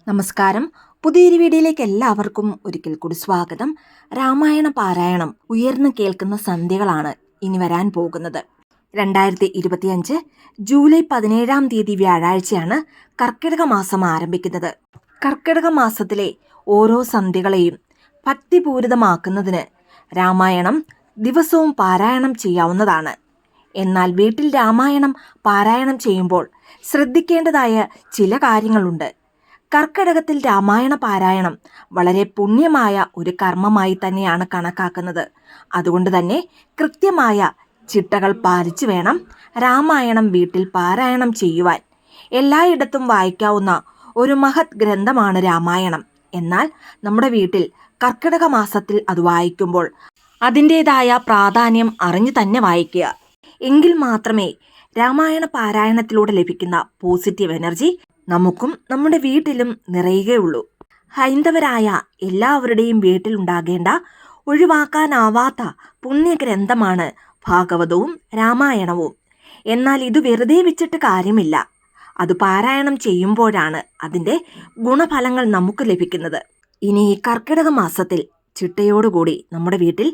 നമസ്കാരം. പുതിയൊരു വീഡിയോയിലേക്ക് എല്ലാവർക്കും ഒരിക്കൽ കൂടി സ്വാഗതം. രാമായണ പാരായണം ഉയർന്നു കേൾക്കുന്ന സന്ധ്യകളാണ് ഇനി വരാൻ പോകുന്നത്. 2025 ജൂലൈ 17 വ്യാഴാഴ്ചയാണ് കർക്കിടക മാസം ആരംഭിക്കുന്നത്. കർക്കിടക മാസത്തിലെ ഓരോ സന്ധ്യകളെയും ഭക്തിപൂരിതമാക്കുന്നതിന് രാമായണം ദിവസവും പാരായണം ചെയ്യാവുന്നതാണ്. എന്നാൽ വീട്ടിൽ രാമായണം പാരായണം ചെയ്യുമ്പോൾ ശ്രദ്ധിക്കേണ്ടതായ ചില കാര്യങ്ങളുണ്ട്. കർക്കിടകത്തിൽ രാമായണ പാരായണം വളരെ പുണ്യമായ ഒരു കർമ്മമായി തന്നെയാണ് കണക്കാക്കുന്നത്. അതുകൊണ്ട് തന്നെ കൃത്യമായ ചിട്ടകൾ പാലിച്ചു വേണം രാമായണം വീട്ടിൽ പാരായണം ചെയ്യുവാൻ. എല്ലായിടത്തും വായിക്കാവുന്ന ഒരു മഹത് ഗ്രന്ഥമാണ് രാമായണം. എന്നാൽ നമ്മുടെ വീട്ടിൽ കർക്കിടക മാസത്തിൽ അത് വായിക്കുമ്പോൾ അതിൻ്റെതായ പ്രാധാന്യം അറിഞ്ഞു തന്നെ വായിക്കുക. എങ്കിൽ മാത്രമേ രാമായണ പാരായണത്തിലൂടെ ലഭിക്കുന്ന പോസിറ്റീവ് എനർജി നമുക്കും നമ്മുടെ വീട്ടിലും നിറയുകയുള്ളൂ. ഹൈന്ദവരായ എല്ലാവരുടെയും വീട്ടിലുണ്ടാകേണ്ട ഒഴിവാക്കാനാവാത്ത പുണ്യഗ്രന്ഥമാണ് ഭാഗവതവും രാമായണവും. എന്നാൽ ഇത് വെറുതെ വെച്ചിട്ട് കാര്യമില്ല. അത് പാരായണം ചെയ്യുമ്പോഴാണ് അതിൻ്റെ ഗുണഫലങ്ങൾ നമുക്ക് ലഭിക്കുന്നത്. ഇനി ഈ കർക്കിടക മാസത്തിൽ ചിട്ടയോടുകൂടി നമ്മുടെ വീട്ടിൽ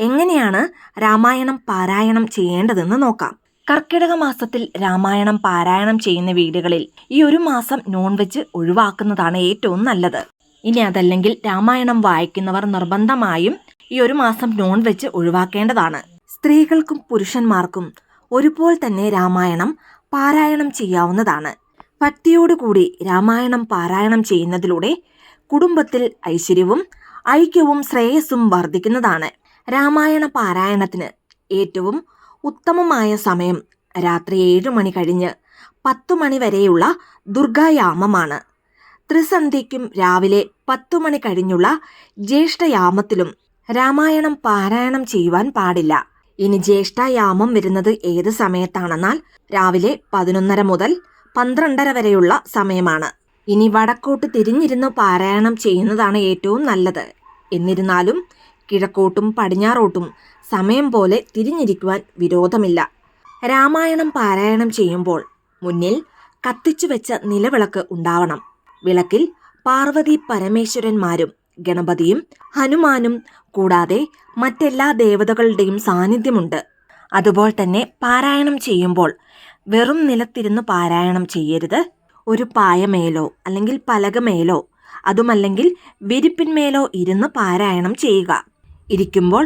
എങ്ങനെയാണ് രാമായണം പാരായണം ചെയ്യേണ്ടതെന്ന് നോക്കാം. കർക്കിടക മാസത്തിൽ രാമായണം പാരായണം ചെയ്യുന്ന വീടുകളിൽ ഈ ഒരു മാസം നോൺ വെജ് ഒഴിവാക്കുന്നതാണ് ഏറ്റവും നല്ലത്. ഇനി അതല്ലെങ്കിൽ രാമായണം വായിക്കുന്നവർ നിർബന്ധമായും ഈ ഒരു മാസം നോൺ വെജ് ഒഴിവാക്കേണ്ടതാണ്. സ്ത്രീകൾക്കും പുരുഷന്മാർക്കും ഒരുപോലെ തന്നെ രാമായണം പാരായണം ചെയ്യാവുന്നതാണ്. ഭക്തിയോടുകൂടി രാമായണം പാരായണം ചെയ്യുന്നതിലൂടെ കുടുംബത്തിൽ ഐശ്വര്യവും ഐക്യവും ശ്രേയസ്സും വർദ്ധിക്കുന്നതാണ്. രാമായണ പാരായണത്തിന് ഏറ്റവും ഉത്തമമായ സമയം രാത്രി 7 മണി കഴിഞ്ഞ് 10 മണി വരെയുള്ള ദുർഗായാമമാണ്. ത്രിസന്ധ്യയ്ക്കും രാവിലെ 10 മണി കഴിഞ്ഞുള്ള ജ്യേഷ്ഠയാമത്തിലും രാമായണം പാരായണം ചെയ്യുവാൻ പാടില്ല. ഇനി ജ്യേഷ്ഠയാമം വരുന്നത് ഏത് സമയത്താണെന്നാൽ രാവിലെ 11:30 മുതൽ 12:30 വരെയുള്ള സമയമാണ്. ഇനി വടക്കോട്ട് തിരിഞ്ഞിരുന്ന് പാരായണം ചെയ്യുന്നതാണ് ഏറ്റവും നല്ലത്. എന്നിരുന്നാലും കിഴക്കോട്ടും പടിഞ്ഞാറോട്ടും സമയം പോലെ തിരിഞ്ഞിരിക്കുവാൻ വിരോധമില്ല. രാമായണം പാരായണം ചെയ്യുമ്പോൾ മുന്നിൽ കത്തിച്ചു വെച്ച നിലവിളക്ക് ഉണ്ടാവണം. വിളക്കിൽ പാർവതി പരമേശ്വരന്മാരും ഗണപതിയും ഹനുമാനും കൂടാതെ മറ്റെല്ലാ ദേവതകളുടെയും സാന്നിധ്യമുണ്ട്. അതുപോലെ തന്നെ പാരായണം ചെയ്യുമ്പോൾ വെറും നിലത്തിരുന്ന് പാരായണം ചെയ്യരുത്. ഒരു പായമേലോ അല്ലെങ്കിൽ പലകമേലോ അതുമല്ലെങ്കിൽ വിരിപ്പിന്മേലോ ഇരുന്ന് പാരായണം ചെയ്യുക. ഇരിക്കുമ്പോൾ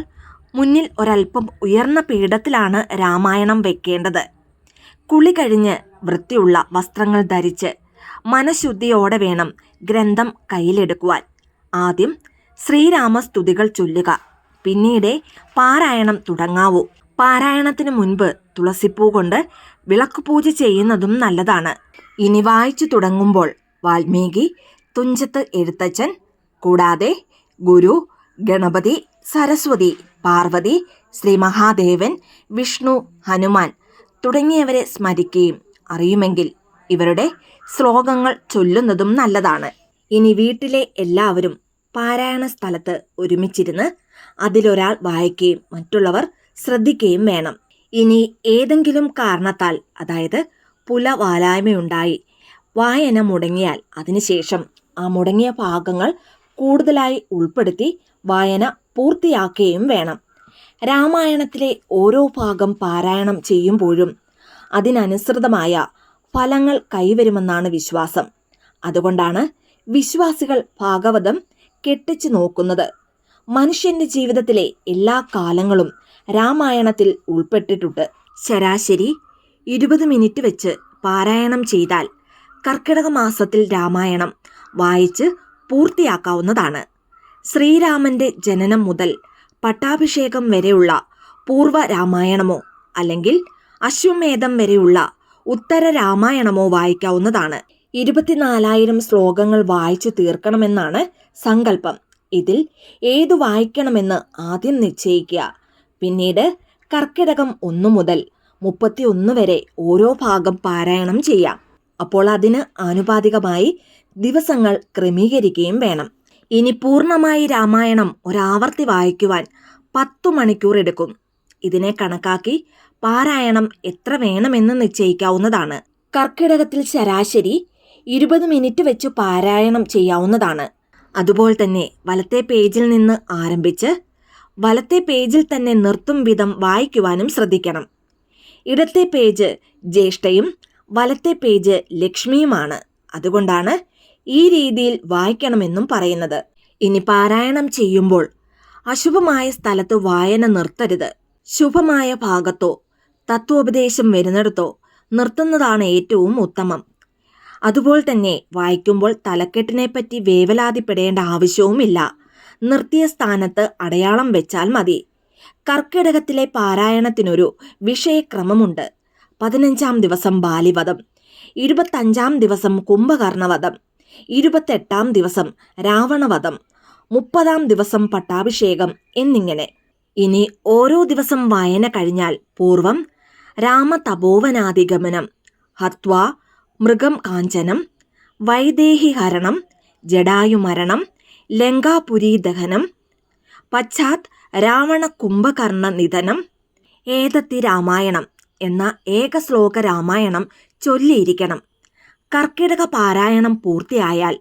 മുന്നിൽ ഒരൽപ്പം ഉയർന്ന പീഠത്തിലാണ് രാമായണം വെക്കേണ്ടത്. കുളി കഴിഞ്ഞ് വൃത്തിയുള്ള വസ്ത്രങ്ങൾ ധരിച്ച് മനഃശുദ്ധിയോടെ വേണം ഗ്രന്ഥം കയ്യിലെടുക്കുവാൻ. ആദ്യം ശ്രീരാമസ്തുതികൾ ചൊല്ലുക. പിന്നീട് പാരായണം തുടങ്ങാവൂ. പാരായണത്തിന് മുൻപ് തുളസിപ്പൂ കൊണ്ട് വിളക്കുപൂജ ചെയ്യുന്നതും നല്ലതാണ്. ഇനി വായിച്ചു തുടങ്ങുമ്പോൾ വാൽമീകി, തുഞ്ചത്ത് എഴുത്തച്ഛൻ കൂടാതെ ഗുരു, ഗണപതി, സരസ്വതി, പാർവതി, ശ്രീ മഹാദേവൻ, വിഷ്ണു, ഹനുമാൻ തുടങ്ങിയവരെ സ്മരിക്കുകയും അറിയുമെങ്കിൽ ഇവരുടെ ശ്ലോകങ്ങൾ ചൊല്ലുന്നതും നല്ലതാണ്. ഇനി വീട്ടിലെ എല്ലാവരും പാരായണ സ്ഥലത്ത് ഒരുമിച്ചിരുന്ന് അതിലൊരാൾ വായിക്കുകയും മറ്റുള്ളവർ ശ്രദ്ധിക്കുകയും വേണം. ഇനി ഏതെങ്കിലും കാരണത്താൽ അതായത് പുലവാലായ്മയുണ്ടായി വായന മുടങ്ങിയാൽ അതിനുശേഷം ആ മുടങ്ങിയ ഭാഗങ്ങൾ കൂടുതലായി ഉൾപ്പെടുത്തി വായന പൂർത്തിയാക്കുകയും വേണം. രാമായണത്തിലെ ഓരോ ഭാഗം പാരായണം ചെയ്യുമ്പോഴും അതിനനുസൃതമായ ഫലങ്ങൾ കൈവരുമെന്നാണ് വിശ്വാസം. അതുകൊണ്ടാണ് വിശ്വാസികൾ ഭാഗവതം കെട്ടിച്ചു നോക്കുന്നത്. മനുഷ്യന്റെ ജീവിതത്തിലെ എല്ലാ കാലങ്ങളും രാമായണത്തിൽ ഉൾപ്പെട്ടിട്ടുണ്ട്. ശരാശരി 20 മിനിറ്റ് വെച്ച് പാരായണം ചെയ്താൽ കർക്കിടക മാസത്തിൽ രാമായണം വായിച്ച് പൂർത്തിയാക്കാവുന്നതാണ്. ശ്രീരാമന്റെ ജനനം മുതൽ പട്ടാഭിഷേകം വരെയുള്ള പൂർവ്വ രാമായണമോ അല്ലെങ്കിൽ അശ്വമേധം വരെയുള്ള ഉത്തര രാമായണമോ വായിക്കാവുന്നതാണ്. 24,000 ശ്ലോകങ്ങൾ വായിച്ചു തീർക്കണമെന്നാണ് സങ്കല്പം. ഇതിൽ ഏതു വായിക്കണമെന്ന് ആദ്യം നിശ്ചയിക്കുക. പിന്നീട് കർക്കിടകം 1 മുതൽ 31 വരെ ഓരോ ഭാഗം പാരായണം ചെയ്യാം. അപ്പോൾ അതിന് ആനുപാതികമായി ദിവസങ്ങൾ ക്രമീകരിക്കുകയും വേണം. ഇനി പൂർണ്ണമായി രാമായണം ഒരാവർത്തി വായിക്കുവാൻ 10 മണിക്കൂർ എടുക്കും. ഇതിനെ കണക്കാക്കി പാരായണം എത്ര വേണമെന്ന് നിശ്ചയിക്കാവുന്നതാണ്. കർക്കിടകത്തിൽ ശരാശരി 20 മിനിറ്റ് വെച്ചു പാരായണം ചെയ്യാവുന്നതാണ്. അതുപോലെ തന്നെ വലത്തെ പേജിൽ നിന്ന് ആരംഭിച്ച് വലത്തെ പേജിൽ തന്നെ നിർത്തും വിധം വായിക്കുവാനും ശ്രദ്ധിക്കണം. ഇടത്തെ പേജ് ജ്യേഷ്ഠയും വലത്തെ പേജ് ലക്ഷ്മിയുമാണ്. അതുകൊണ്ടാണ് ഈ രീതിയിൽ വായിക്കണമെന്നും പറയുന്നത്. ഇനി പാരായണം ചെയ്യുമ്പോൾ അശുഭമായ സ്ഥലത്ത് വായന നിർത്തരുത്. ശുഭമായ ഭാഗത്തോ തത്വോപദേശം വരുന്നിടത്തോ നിർത്തുന്നതാണ് ഏറ്റവും ഉത്തമം. അതുപോലെ തന്നെ വായിക്കുമ്പോൾ തലക്കെട്ടിനെപ്പറ്റി വേവലാതിപ്പെടേണ്ട ആവശ്യവുമില്ല. നിർത്തിയ സ്ഥാനത്ത് അടയാളം വെച്ചാൽ മതി. കർക്കിടകത്തിലെ പാരായണത്തിനൊരു വിഷയക്രമമുണ്ട്. 15-ാം ദിവസം ബാലിവധം, 25-ാം ദിവസം കുംഭകർണവധം, 28-ാം ദിവസം രാവണവധം, 30-ാം ദിവസം പട്ടാഭിഷേകം എന്നിങ്ങനെ. ഇനി ഓരോ ദിവസം വായന കഴിഞ്ഞാൽ പൂർവം രാമതപോവനാധിഗമനം, ഹത്വാ മൃഗം കാഞ്ചനം, വൈദേഹിഹരണം, ജടായുമരണം, ലങ്കാപുരി ദഹനം, പശ്ചാത് രാവണ കുംഭകർണ നിധനം, ഏതത്തി രാമായണം എന്ന ഏകശ്ലോക രാമായണം ചൊല്ലിയിരിക്കണം. കർക്കിടക പാരായണം പൂർത്തിയായാൽ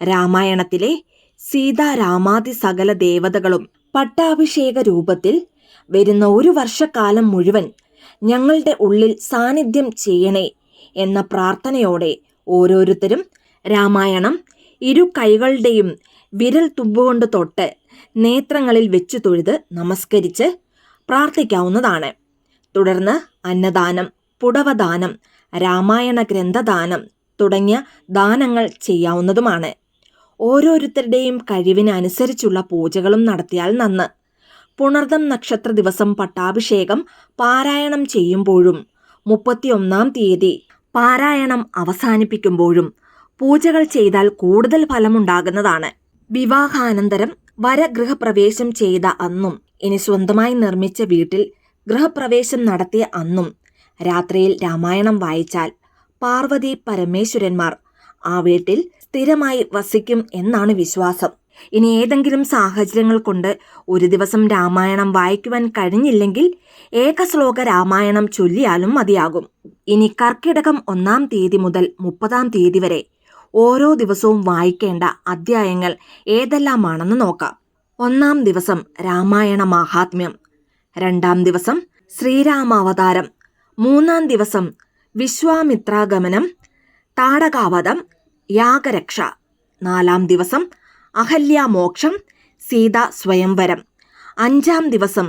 രാമായണത്തിലെ സീതാരാമാദി സകല ദേവതകളും പട്ടാഭിഷേക രൂപത്തിൽ വരുന്ന 1 വർഷക്കാലം മുഴുവൻ ഞങ്ങളുടെ ഉള്ളിൽ സാന്നിധ്യം ചെയ്യണേ എന്ന പ്രാർത്ഥനയോടെ ഓരോരുത്തരും രാമായണം 2 കൈകളുടെയും വിരൽ തുമ്പുകൊണ്ട് തൊട്ട് നേത്രങ്ങളിൽ വെച്ചു തൊഴുത് നമസ്കരിച്ച് പ്രാർത്ഥിക്കാവുന്നതാണ്. തുടർന്ന് അന്നദാനം, പുടവദാനം, രാമായണ ഗ്രന്ഥദാനം തുടങ്ങിയ ദാനങ്ങൾ ചെയ്യാവുന്നതുമാണ്. ഓരോരുത്തരുടെയും കഴിവിന് അനുസരിച്ചുള്ള പൂജകളും നടത്തിയാൽ നന്ന്. പുണർദം നക്ഷത്ര ദിവസം പട്ടാഭിഷേകം പാരായണം ചെയ്യുമ്പോഴും 31-ാം തീയതി പാരായണം അവസാനിപ്പിക്കുമ്പോഴും പൂജകൾ ചെയ്താൽ കൂടുതൽ ഫലമുണ്ടാകുന്നതാണ്. വിവാഹാനന്തരം വരഗൃഹപ്രവേശം ചെയ്ത അന്നും ഇനി സ്വന്തമായി നിർമ്മിച്ച വീട്ടിൽ ഗൃഹപ്രവേശം നടത്തിയ അന്നും രാത്രിയിൽ രാമായണം വായിച്ചാൽ പാർവതി പരമേശ്വരന്മാർ ആ വീട്ടിൽ സ്ഥിരമായി വസിക്കും എന്നാണ് വിശ്വാസം. ഇനി ഏതെങ്കിലും സാഹചര്യങ്ങൾ കൊണ്ട് ഒരു ദിവസം രാമായണം വായിക്കുവാൻ കഴിഞ്ഞില്ലെങ്കിൽ ഏകശ്ലോക രാമായണം ചൊല്ലിയാലും മതിയാകും. ഇനി കർക്കിടകം 1-ാം തീയതി മുതൽ 30-ാം തീയതി വരെ ഓരോ ദിവസവും വായിക്കേണ്ട അധ്യായങ്ങൾ ഏതെല്ലാമാണെന്ന് നോക്കാം. 1-ാം ദിവസം രാമായണ മാഹാത്മ്യം, 2-ാം ദിവസം ശ്രീരാമാവതാരം, 3-ാം ദിവസം വിശ്വാമിത്രാഗമനം, താടകാവധം, യാഗരക്ഷ, 4-ാം ദിവസം അഹല്യാമോക്ഷം, സീതാ സ്വയംവരം, 5-ാം ദിവസം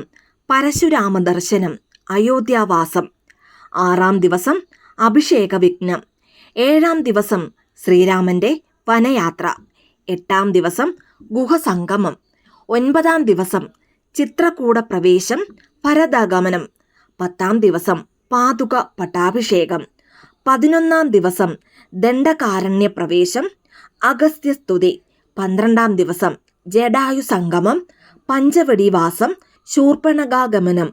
പരശുരാമ ദർശനം, അയോധ്യാവാസം, 6-ാം ദിവസം അഭിഷേക വിഘ്നം, 7-ാം ദിവസം ശ്രീരാമന്റെ വനയാത്ര, 8-ാം ദിവസം ഗുഹസംഗമം, 9-ാം ദിവസം ചിത്രകൂട പ്രവേശം, ഭരതഗമനം, 10-ാം ദിവസം പാതുക പട്ടാഭിഷേകം, 11-ാം ദിവസം ദണ്ഡകാരണ്യ പ്രവേശം, അഗസ്ത്യസ്തുതി, 12-ാം ദിവസം ജടായു സംഗമം, പഞ്ചവടിവാസം, ശൂർപ്പണഖാഗമനം,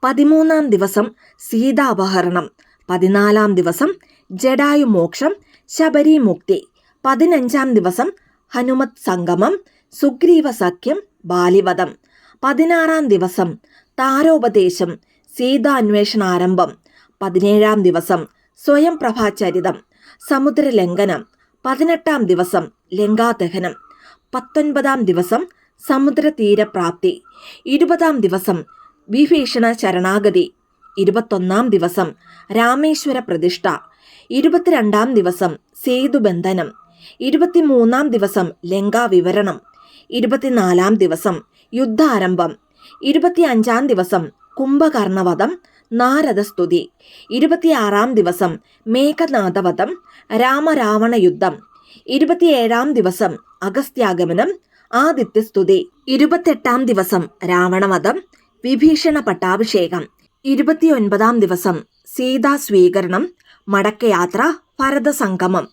13-ാം ദിവസം സീതാപഹരണം, 14-ാം ദിവസം ജടായുമോക്ഷം, ശബരിമുക്തി, 15-ാം ദിവസം ഹനുമത് സംഗമം, സുഗ്രീവ സഖ്യം, ബാലിവധം, 16-ാം ദിവസം താരോപദേശം, സീതാന്വേഷണാരംഭം, 17-ാം ദിവസം സ്വയം പ്രഭാചരിതം, സമുദ്രലംഘനം, 18-ാം ദിവസം ലങ്കാദഹനം, 19-ാം ദിവസം സമുദ്രതീരപ്രാപ്തി, 20-ാം ദിവസം വിഭീഷണ ശരണാഗതി, 21-ാം ദിവസം രാമേശ്വര പ്രതിഷ്ഠ, 22-ാം ദിവസം സേതുബന്ധനം, 23-ാം ദിവസം ലങ്കാവിവരണം, 24-ാം ദിവസം യുദ്ധാരംഭം, 25-ാം ദിവസം കുംഭകർണവധം, നാരദസ്തുതി, 26-ാം ദിവസം മേഘനാഥവധം, രാമരാവണ യുദ്ധം, 27-ാം ദിവസം അഗസ്ത്യാഗമനം, ആദിത്യസ്തുതി, 28-ാം ദിവസം രാവണവധം, വിഭീഷണ പട്ടാഭിഷേകം, 29-ാം ദിവസം സീതാ സ്വീകരണം, മടക്കയാത്ര, ഭരതസംഗമം,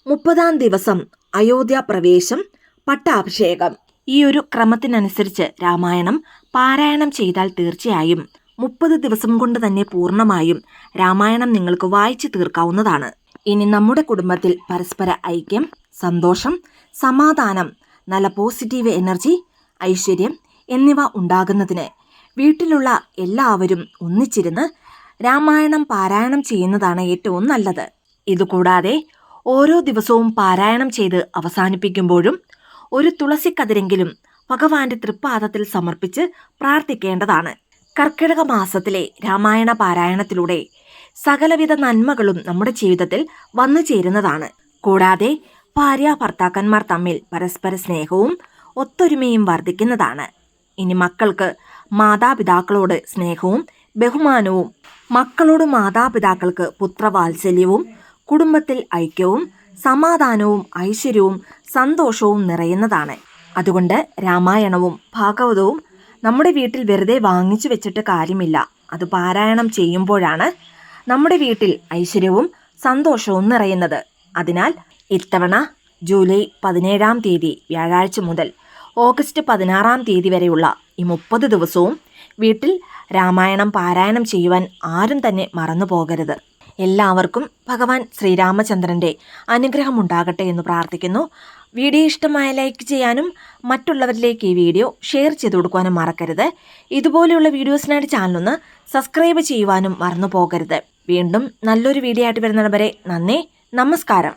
30-ാം ദിവസം അയോധ്യ പ്രവേശം, പട്ടാഭിഷേകം. ഈ ഒരു ക്രമത്തിനനുസരിച്ച് രാമായണം പാരായണം ചെയ്താൽ തീർച്ചയായും 30 ദിവസം കൊണ്ട് തന്നെ പൂർണ്ണമായും രാമായണം നിങ്ങൾക്ക് വായിച്ചു തീർക്കാവുന്നതാണ്. ഇനി നമ്മുടെ കുടുംബത്തിൽ പരസ്പര ഐക്യം, സന്തോഷം, സമാധാനം, നല്ല പോസിറ്റീവ് എനർജി, ഐശ്വര്യം എന്നിവ ഉണ്ടാകുന്നതിന് വീട്ടിലുള്ള എല്ലാവരും ഒന്നിച്ചിരുന്ന് രാമായണം പാരായണം ചെയ്യുന്നതാണ് ഏറ്റവും നല്ലത്. ഇതുകൂടാതെ ഓരോ ദിവസവും പാരായണം ചെയ്ത് അവസാനിപ്പിക്കുമ്പോഴും ഒരു തുളസിക്കതിരെങ്കിലും ഭഗവാന്റെ തൃപ്പാദത്തിൽ സമർപ്പിച്ച് പ്രാർത്ഥിക്കേണ്ടതാണ്. കർക്കിടക മാസത്തിലെ രാമായണ പാരായണത്തിലൂടെ സകലവിധ നന്മകളും നമ്മുടെ ജീവിതത്തിൽ വന്നു ചേരുന്നതാണ്. കൂടാതെ ഭാര്യ ഭർത്താക്കന്മാർ തമ്മിൽ പരസ്പര സ്നേഹവും ഒത്തൊരുമയും വർദ്ധിക്കുന്നതാണ്. ഇനി മക്കൾക്ക് മാതാപിതാക്കളോട് സ്നേഹവും ബഹുമാനവും, മക്കളോട് മാതാപിതാക്കൾക്ക് പുത്രവാത്സല്യവും, കുടുംബത്തിൽ ഐക്യവും സമാധാനവും ഐശ്വര്യവും സന്തോഷവും നിറയുന്നതാണ്. അതുകൊണ്ട് രാമായണവും ഭാഗവതവും നമ്മുടെ വീട്ടിൽ വെറുതെ വാങ്ങിച്ചു വെച്ചിട്ട് കാര്യമില്ല. അത് പാരായണം ചെയ്യുമ്പോഴാണ് നമ്മുടെ വീട്ടിൽ ഐശ്വര്യവും സന്തോഷവും നിറയുന്നത്. അതിനാൽ ഇത്തവണ ജൂലൈ 17-ാം തീയതി വ്യാഴാഴ്ച മുതൽ ഓഗസ്റ്റ് 16-ാം തീയതി വരെയുള്ള ഈ 30 ദിവസവും വീട്ടിൽ രാമായണം പാരായണം ചെയ്യുവാൻ ആരും തന്നെ മറന്നു പോകരുത്. എല്ലാവർക്കും ഭഗവാൻ ശ്രീരാമചന്ദ്രൻ്റെ അനുഗ്രഹം ഉണ്ടാകട്ടെ എന്ന് പ്രാർത്ഥിക്കുന്നു. വീഡിയോ ഇഷ്ടമായ ലൈക്ക് ചെയ്യാനും മറ്റുള്ളവരിലേക്ക് ഈ വീഡിയോ ഷെയർ ചെയ്ത് കൊടുക്കുവാനും മറക്കരുത്. ഇതുപോലെയുള്ള വീഡിയോസിനായിട്ട് ചാനലൊന്ന് സബ്സ്ക്രൈബ് ചെയ്യുവാനും മറന്നു പോകരുത്. വീണ്ടും നല്ലൊരു വീഡിയോ ആയിട്ട് വരുന്നവരെ നന്ദി, നമസ്കാരം.